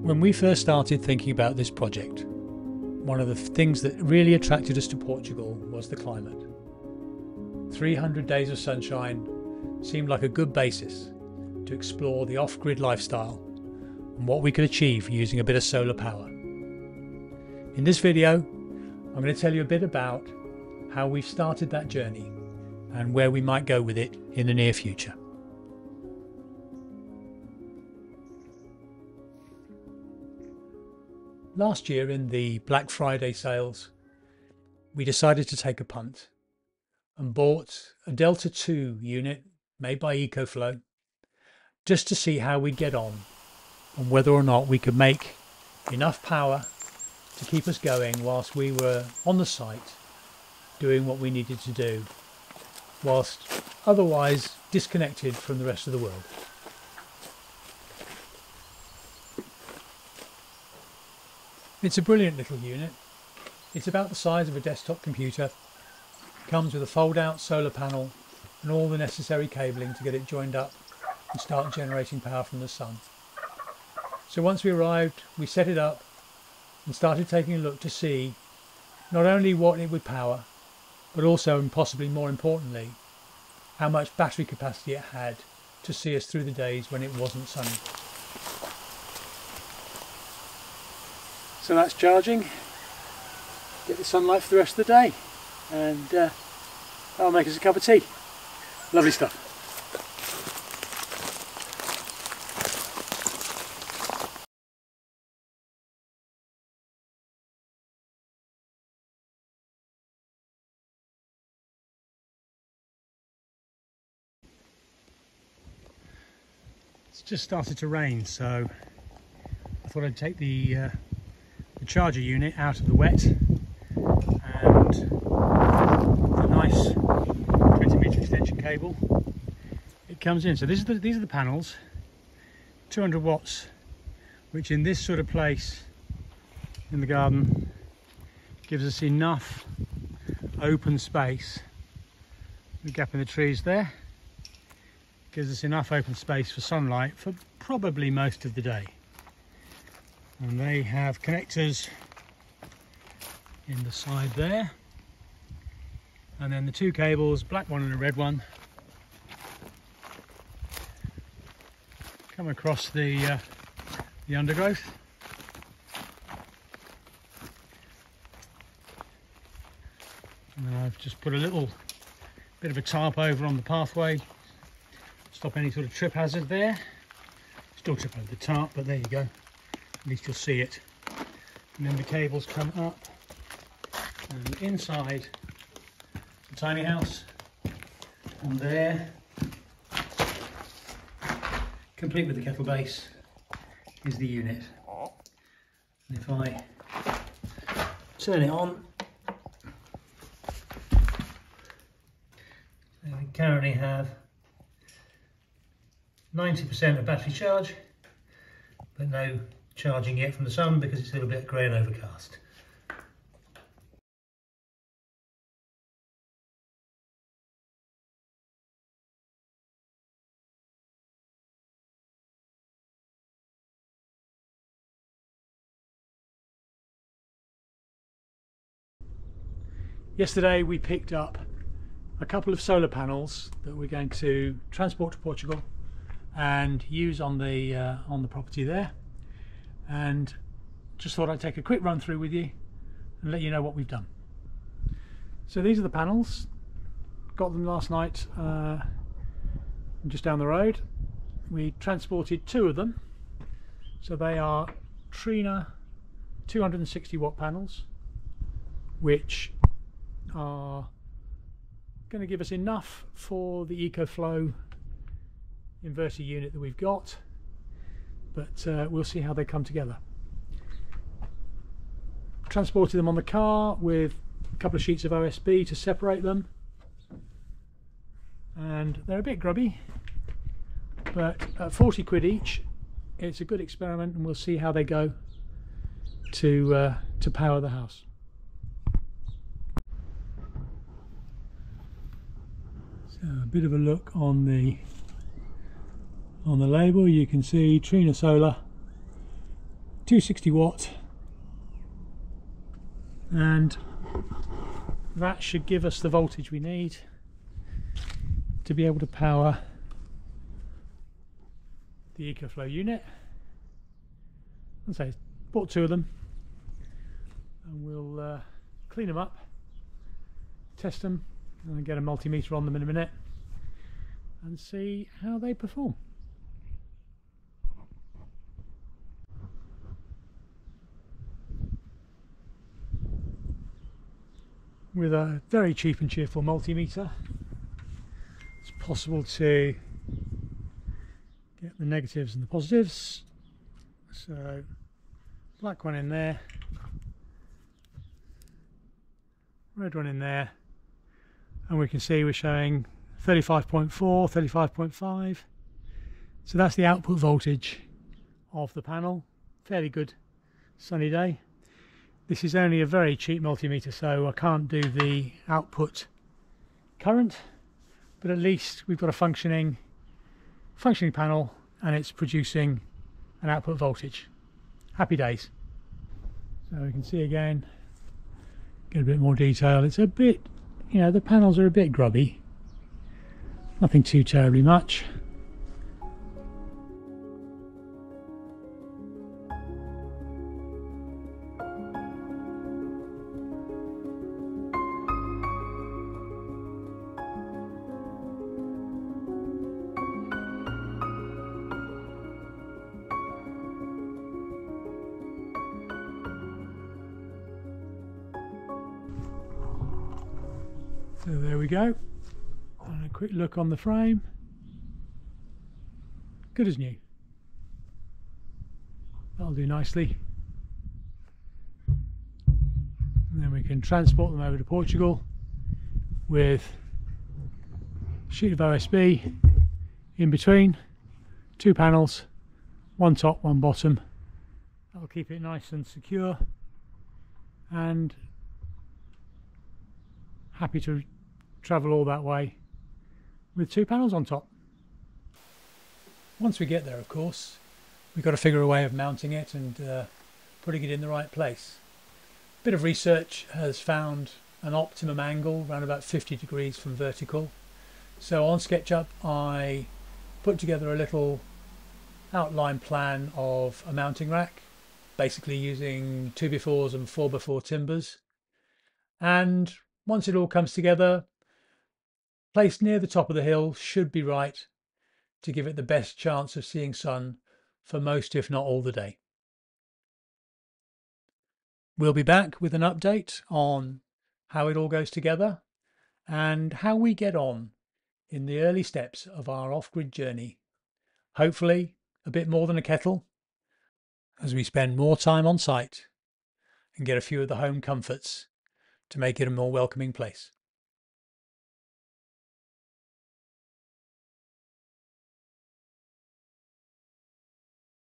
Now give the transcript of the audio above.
When we first started thinking about this project, one of the things that really attracted us to Portugal was the climate. 300 days of sunshine seemed like a good basis to explore the off-grid lifestyle and what we could achieve using a bit of solar power. In this video, I'm going to tell you a bit about how we've started that journey and where we might go with it in the near future. Last year in the Black Friday sales, we decided to take a punt and bought a Delta 2 unit made by EcoFlow just to see how we'd get on and whether or not we could make enough power to keep us going whilst we were on the site doing what we needed to do, whilst otherwise disconnected from the rest of the world. It's a brilliant little unit. It's about the size of a desktop computer. It comes with a fold-out solar panel and all the necessary cabling to get it joined up and start generating power from the sun. So once we arrived, we set it up and started taking a look to see not only what it would power, but also, and possibly more importantly, how much battery capacity it had to see us through the days when it wasn't sunny. So that's charging, get the sunlight for the rest of the day, and that'll make us a cup of tea. Lovely stuff. It's just started to rain, so I thought I'd take the charger unit out of the wet, and the nice 20-metre extension cable, it comes in. So these are the panels, 200 watts, which in this sort of place in the garden gives us enough open space. The gap in the trees there gives us enough open space for sunlight for probably most of the day. And they have connectors in the side there, and then the two cables, black one and a red one, come across the undergrowth. And then I've just put a little bit of a tarp over on the pathway, stop any sort of trip hazard there. Still trip over the tarp, but there you go. At least you'll see it. And then the cables come up and inside the tiny house, and there, complete with the kettle base, is the unit. And if I turn it on, we currently have 90% of battery charge, but no charging yet from the sun because it's a little bit grey and overcast. Yesterday we picked up a couple of solar panels that we're going to transport to Portugal and use on the property there, and just thought I'd take a quick run through with you and let you know what we've done. So these are the panels, got them last night just down the road. We transported two of them, so they are Trina 260 watt panels, which are going to give us enough for the EcoFlow inverter unit that we've got, but we'll see how they come together. Transported them on the car with a couple of sheets of OSB to separate them, and they're a bit grubby, but at 40 quid each it's a good experiment, and we'll see how they go to power the house. So a bit of a look on the label. You can see Trina Solar 260 watt, and that should give us the voltage we need to be able to power the EcoFlow unit. As I say, bought 2 of them, and we'll clean them up, test them, and get a multimeter on them in a minute and see how they perform. With a very cheap and cheerful multimeter, it's possible to get the negatives and the positives. So black one in there, red one in there, and we can see we're showing 35.4, 35.5. So that's the output voltage of the panel. Fairly good sunny day. This is only a very cheap multimeter, so I can't do the output current, but at least we've got a functioning panel and it's producing an output voltage. Happy days. So we can see again, get a bit more detail. It's a bit, you know, the panels are a bit grubby. Nothing too terribly much. So there we go, and a quick look on the frame, good as new. That'll do nicely, and then we can transport them over to Portugal with a sheet of OSB in between, 2 panels, 1 top, 1 bottom. That'll keep it nice and secure, and happy to travel all that way with 2 panels on top. Once we get there, of course, we've got to figure a way of mounting it and putting it in the right place. A bit of research has found an optimum angle around about 50 degrees from vertical. So on SketchUp I put together a little outline plan of a mounting rack, basically using 2x4s and 4x4 timbers, and once it all comes together, placed near the top of the hill should be right to give it the best chance of seeing sun for most, if not all, the day. We'll be back with an update on how it all goes together and how we get on in the early steps of our off-grid journey. Hopefully a bit more than a kettle, as we spend more time on site and get a few of the home comforts to make it a more welcoming place.